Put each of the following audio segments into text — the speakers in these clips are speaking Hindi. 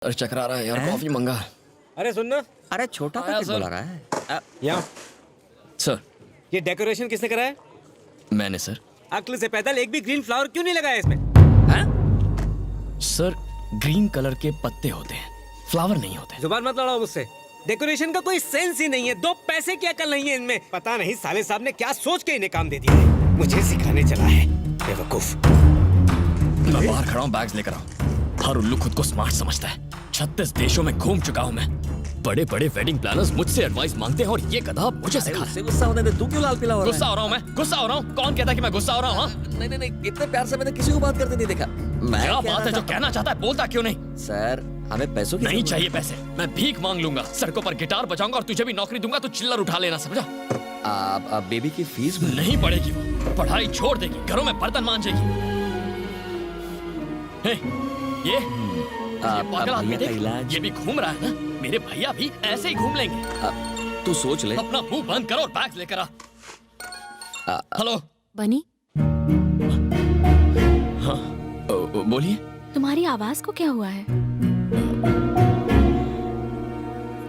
अरे चकरा रहा है यार, कॉफी मंगा। अरे सुन ना। अरे छोटा पैकेट बुला रहा है। यहाँ सर ये डेकोरेशन किसने करा है? मैंने सर। अक्ल से पैदल एक भी ग्रीन फ्लावर क्यों नहीं लगाया इसमें? सर ग्रीन कलर के पत्ते होते हैं, फ्लावर नहीं होते। जुबान मत लड़ाओ मुझसे। डेकोरेशन का कोई सेंस ही नहीं है, दो पैसे की अकल नहीं है इनमें। पता नहीं साले साहब ने क्या सोच के इन्हें काम दे दिया है। मुझे सिखाने चला है बेवकूफ। मैं बाहर खड़ा हूँ, बैग्स लेकर आओ। हर उल्लू खुद को स्मार्ट समझता है। 36 देशों में घूम चुका हूँ मैं। बड़े बड़े वेडिंग प्लानर्स मुझसे एडवाइस मांगते हैं और ये गधा मुझे सिखा रहा है। गुस्सा होने दे, तू क्यों लाल पीला हो रहा है? गुस्सा हो रहा हूँ मैं, गुस्सा हो रहा हूँ। कौन कहता है कि मैं गुस्सा हो रहा हूँ? नहीं, इतने प्यार से मैंने किसी को बात करते नहीं देखा। मैं क्या बात है, जो कहना चाहता है बोलता क्यों नहीं? सर हमें पैसों की नहीं चाहिए पैसे, मैं भीख मांग लूंगा, सड़कों पर गिटार बजाऊंगा और तुझे भी नौकरी दूंगा। तू चिल्लर उठा लेना, समझा? आप बेबी की फीस नहीं पड़ेगी, वो पढ़ाई छोड़ देगी, घरों में बर्तन मांजेगी। ये पागल आदमी देख, ये भी घूम रहा है ना। मेरे भैया भी ऐसे ही घूम लेंगे। तू सोच ले। अपना मुंह बंद करो और बैग लेकर आ। हेलो बनी, हाँ बोलिए। तुम्हारी आवाज को क्या हुआ है?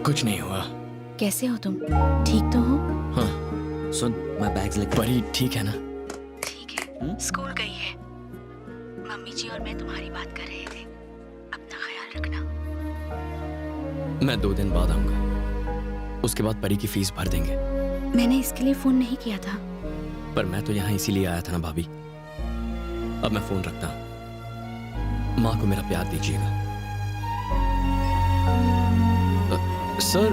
कुछ नहीं हुआ। कैसे हो तुम? ठीक तो हो? हाँ सुन, मैं बैग्स लेकर। परी ठीक है ना? ठीक है। स्कूल गई है। मम्मी जी और मैं तुम्हारी बात कर रहे थे। अपना ख्याल रखना। मैं 2 दिन बाद आऊंगा, उसके बाद परी की फीस भर देंगे। मैंने इसके लिए फोन नहीं किया था। पर मैं तो यहाँ इसीलिए आया था ना भाभी। अब मैं फोन रखता हूँ। माँ को मेरा प्यार दीजिएगा। सर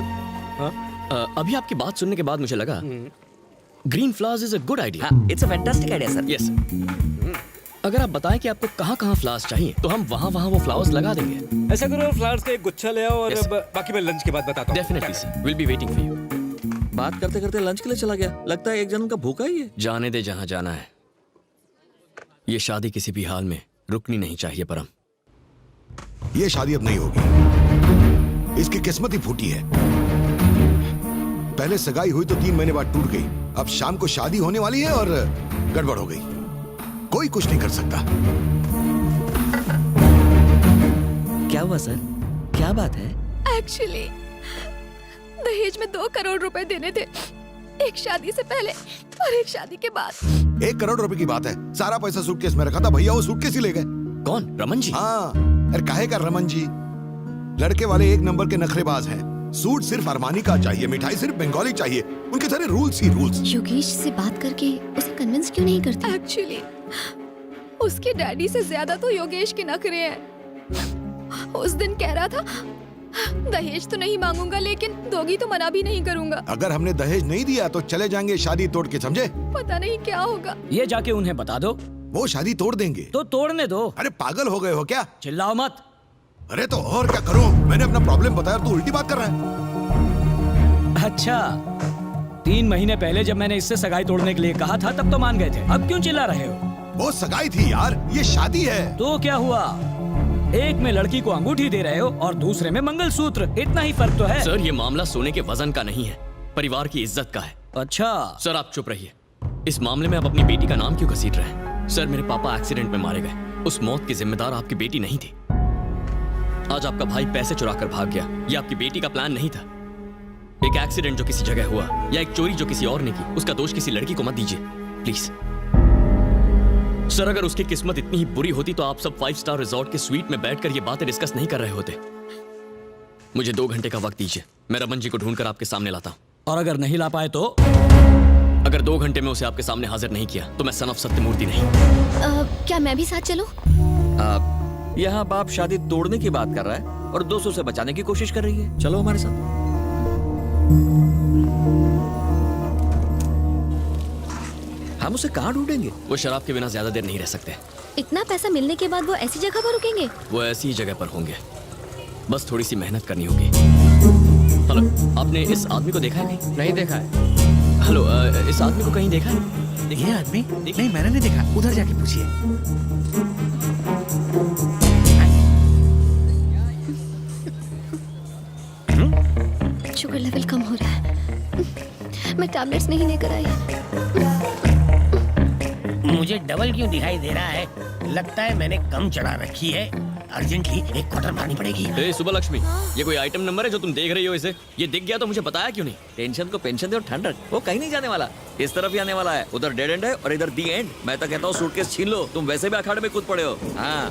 अभी आपकी बात सुनने के बाद मुझे लगा green flowers is a good idea. It's a fantastic idea sir. Yes. अगर आप बताएं कि आपको कहाँ फ्लावर्स चाहिए तो हम वहाँ वो फ्लावर्स लगा देंगे। ऐसा करो, फ्लावर्स का एक गुच्छा ले आओ और Yes. बाकी मैं लंच के बाद बताता हूँ। Definitely sir, will be waiting for you. बात करते करते लंच के लिए चला गया। लगता है एक जन का भूखा ही है। जाने दे जहाँ जाना है। ये शादी किसी भी हाल में रुकनी नहीं चाहिए परम। ये शादी अब नहीं होगी। इसकी किस्मत ही फूटी है। पहले सगाई हुई तो 3 महीने बाद टूट गई। अब शाम को शादी होने वाली है और गड़बड़ हो गई। कोई कुछ नहीं कर सकता। क्या हुआ सर? क्या बात है? एक्चुअली दहेज में 2 करोड़ रुपए देने थे, एक शादी से पहले और एक शादी के बाद। 1 करोड़ रुपए की बात है। सारा पैसा सूटकेस में रखा था, भैया वो सूटकेस ही ले गए। कौन? रमन जी? हाँ, अरे काहे का रमन जी? लड़के वाले 1 नंबर के नखरेबाज हैं। सूट सिर्फ अरमानी का चाहिए, मिठाई सिर्फ बंगाली चाहिए। उनके सारे रूल्स ही रूल्स। योगेश से बात करके उसे कन्विंस क्यों नहीं करती? एक्चुअली उसके डैडी से ज्यादा तो योगेश के नखरे हैं। उस दिन कह रहा था दहेज तो नहीं मांगूंगा, लेकिन दोगी तो मना भी नहीं करूंगा। अगर हमने दहेज नहीं दिया तो चले जाएंगे शादी तोड़ के, समझे? पता नहीं क्या होगा। ये जाके उन्हें बता दो। वो शादी तोड़ देंगे। तो तोड़ने दो। अरे पागल हो गए हो क्या? चिल्लाओ मत। अरे तो और क्या करूं? मैंने अपना प्रॉब्लम बताया, तू उल्टी बात कर रहा है। अच्छा, 3 महीने पहले जब मैंने इससे सगाई तोड़ने के लिए कहा था तब तो मान गए थे। अब क्यों चिल्ला रहे हो? वो सगाई थी यार, ये शादी है। तो क्या हुआ? एक में लड़की को अंगूठी दे रहे हो और दूसरे में मंगलसूत्र। इतना ही फर्क तो है। सर ये मामला सोने के वजन का नहीं है, परिवार की इज्जत का है। अच्छा सर आप चुप रहिए। इस मामले में आप अपनी बेटी का नाम क्यों घसीट रहे हैं? सर मेरे पापा एक्सीडेंट में मारे गए। उस मौत की जिम्मेदार आपकी बेटी नहीं थी। आज आपका भाई पैसे चुरा कर भाग गया, ये आपकी बेटी का प्लान नहीं था। एक एक्सीडेंट जो किसी जगह हुआ या एक चोरी जो किसी और ने की, उसका दोष किसी लड़की को मत दीजिए प्लीज। सर अगर उसकी किस्मत इतनी ही बुरी होती तो आप सब 5 स्टार रिजॉर्ट के स्वीट में बैठकर ये बातें डिस्कस नहीं कर रहे होते। मुझे 2 घंटे का वक्त दीजिए, मैं रमन जी को ढूंढकर आपके सामने लाता हूं। और अगर नहीं ला पाए तो? अगर 2 घंटे में उसे आपके सामने हाजिर नहीं किया तो मैं सन ऑफ सत्यमूर्ति नहीं। क्या मैं भी साथ चलूं? यहाँ बाप शादी तोड़ने की बात कर रहा है और 200 से बचाने की कोशिश कर रही है। चलो हमारे साथ। हम उसे कहाँ ढूंढेंगे? वो शराब के बिना ज्यादा देर नहीं रह सकते। इतना पैसा मिलने के बाद वो ऐसी जगह पर रुकेंगे? वो ऐसी ही जगह पर होंगे, बस थोड़ी सी मेहनत करनी होगी। हेलो, आपने इस आदमी को देखा है? कहीं नहीं देखा है। हेलो, इस आदमी को कहीं देखा है? ये आदमी? नहीं मैंने नहीं देखा, उधर जाके पूछिए। शुगर लेवल कम हो रहा है। मैं टैबलेट्स नहीं लेकर आई। मुझे डबल क्यों दिखाई दे रहा है? लगता है मैंने कम चढ़ा रखी है। अर्जेंटली एक क्वार्टर मारनी पड़ेगी। ए सुबह लक्ष्मी, ये कोई आइटम नंबर है जो तुम देख रही हो इसे? ये दिख गया तो मुझे बताया क्यों नहीं? टेंशन को पेंशन दे और ठंड रख, वो कहीं नहीं जाने वाला, इस तरफ ही आने वाला है। उधर डेड एंड है और इधर दी एंड। मैं तो कहता हूँ सूटकेस छीन लो, तुम वैसे भी अखाड़े में कूद पड़े हो। हाँ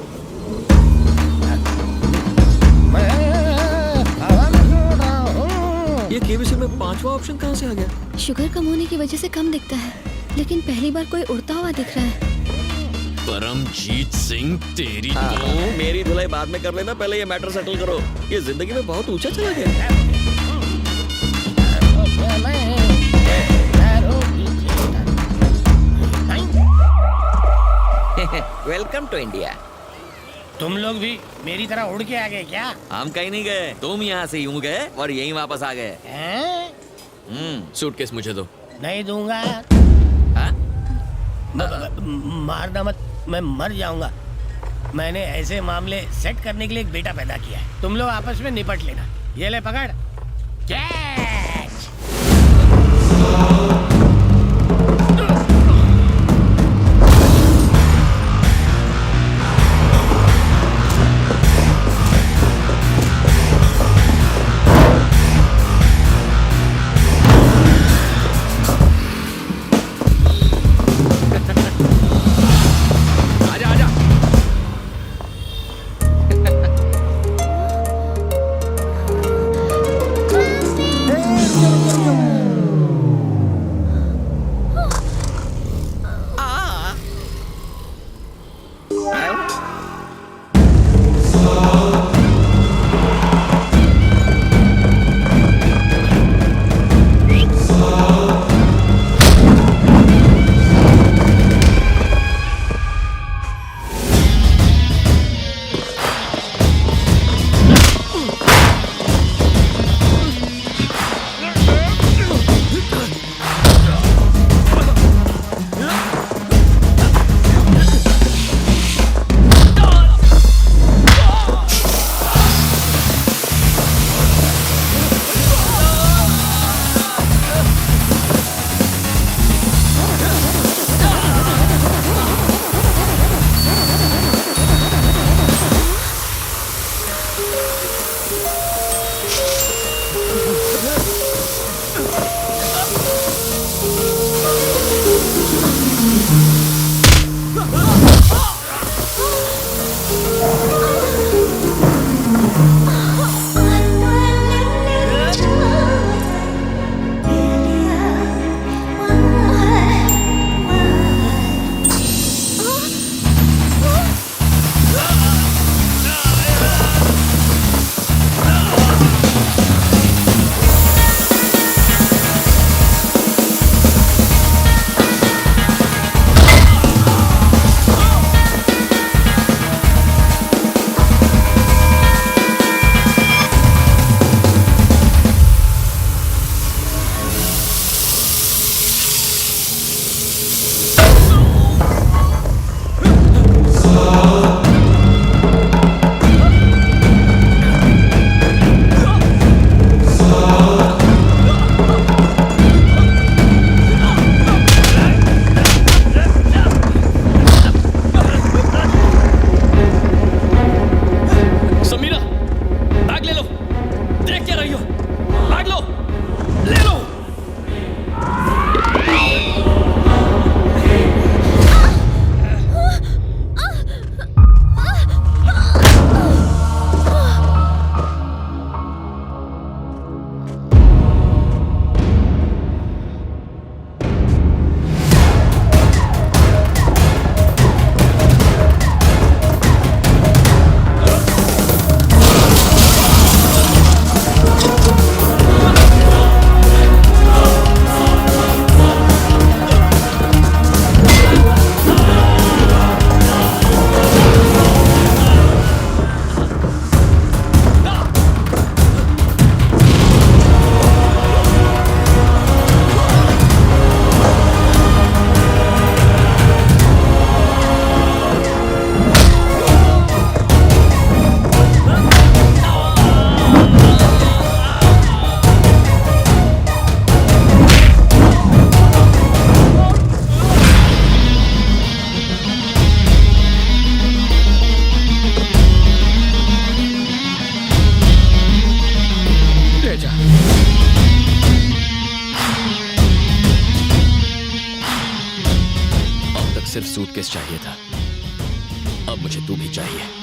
ये केबीसी में 5वां ऑप्शन कहाँ से आ गया? शुगर कम होने की वजह से कम दिखता है, लेकिन पहली बार कोई उड़ता हुआ दिख रहा है। परमजीत सिंह तेरी हाँ, तो मेरी धुलाई बाद में कर लेना, पहले ये मैटर सेटल करो। ये जिंदगी में बहुत ऊंचा चला गया। Welcome to India. तुम लोग भी मेरी तरह उड़ के आ गए क्या? हम कहीं नहीं गए, तुम यहाँ से यूं गए और यहीं वापस आ गए। सूटकेस मुझे दो। नहीं दूंगा। हाँ? मारना मत, मैं मर जाऊंगा। मैंने ऐसे मामले सेट करने के लिए एक बेटा पैदा किया है, तुम लोग आपस में निपट लेना। ये ले पकड़, कैच। आजा आजा। चाचा। अब तक सिर्फ सूटकेस चाहिए था, अब मुझे तू भी चाहिए।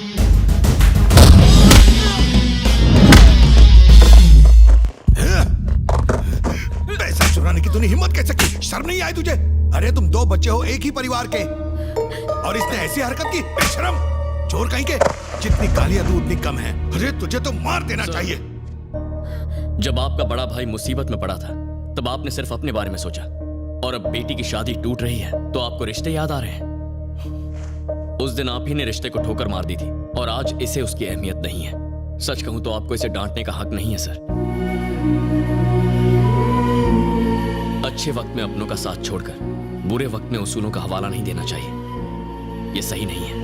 पैसा चुराने की तूने हिम्मत कैसे की? शर्म नहीं आई तुझे? अरे तुम दो बच्चे हो एक ही परिवार के, और इसने ऐसी हरकत की? बेशरम चोर कहीं के। जितनी गालियां तू उतनी कम है। अरे तुझे तो मार देना चाहिए। जब आपका बड़ा भाई मुसीबत में पड़ा था तब आपने सिर्फ अपने बारे में सोचा, और अब बेटी की शादी टूट रही है तो आपको रिश्ते याद आ रहे हैं। उस दिन आप ही ने रिश्ते को ठोकर मार दी थी, और आज इसे उसकी अहमियत नहीं है। सच कहूं तो आपको इसे डांटने का हक नहीं है सर। अच्छे वक्त में अपनों का साथ छोड़कर बुरे वक्त में उसूलों का हवाला नहीं देना चाहिए, ये सही नहीं है।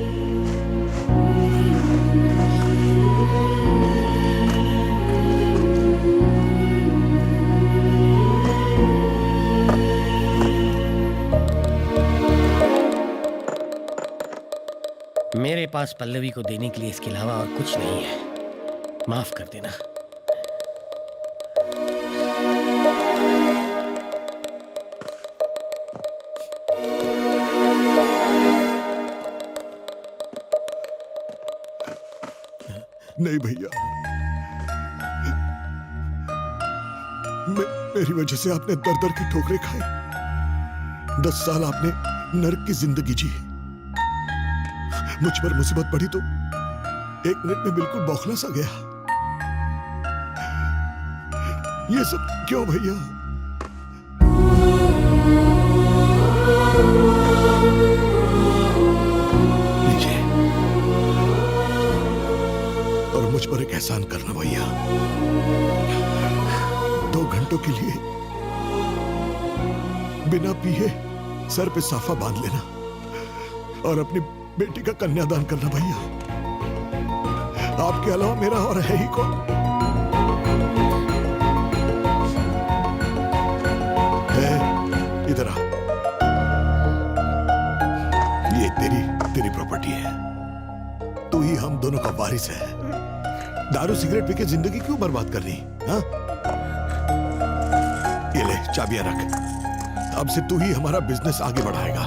मेरे पास पल्लवी को देने के लिए इसके अलावा और कुछ नहीं है। माफ कर देना। नहीं भैया, मेरी वजह से आपने दर दर की ठोकरें खाई। 10 साल आपने नर्क की जिंदगी जी। मुझ पर मुसीबत पड़ी तो 1 मिनट में बिल्कुल बौखला सा गया। ये सब क्यों भैया? लीजिए, और मुझ पर एक एहसान करना भैया। 2 घंटों के लिए बिना पिए सर पे साफा बांध लेना और अपनी बेटी का कन्यादान करना भैया। आपके अलावा मेरा और है ही कौन? इधर आ। ये तेरी प्रॉपर्टी है। तू ही हम दोनों का वारिस है। दारू सिगरेट पी के जिंदगी क्यों बर्बाद करनी? हाँ? ये ले चाबियां रख। अब से तू ही हमारा बिजनेस आगे बढ़ाएगा।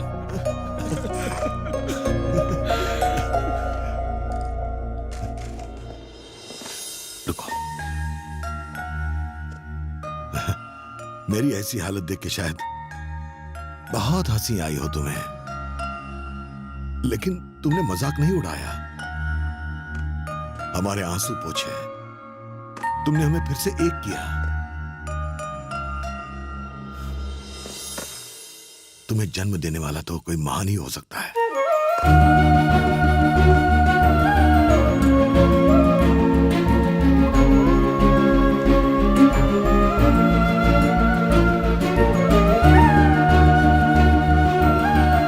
रुको। मेरी ऐसी हालत देख के शायद बहुत हंसी आई हो तुम्हें, लेकिन तुमने मजाक नहीं उड़ाया। हमारे आंसू पोंछे, तुमने हमें फिर से एक किया। तुम्हें जन्म देने वाला तो कोई महान ही हो सकता है।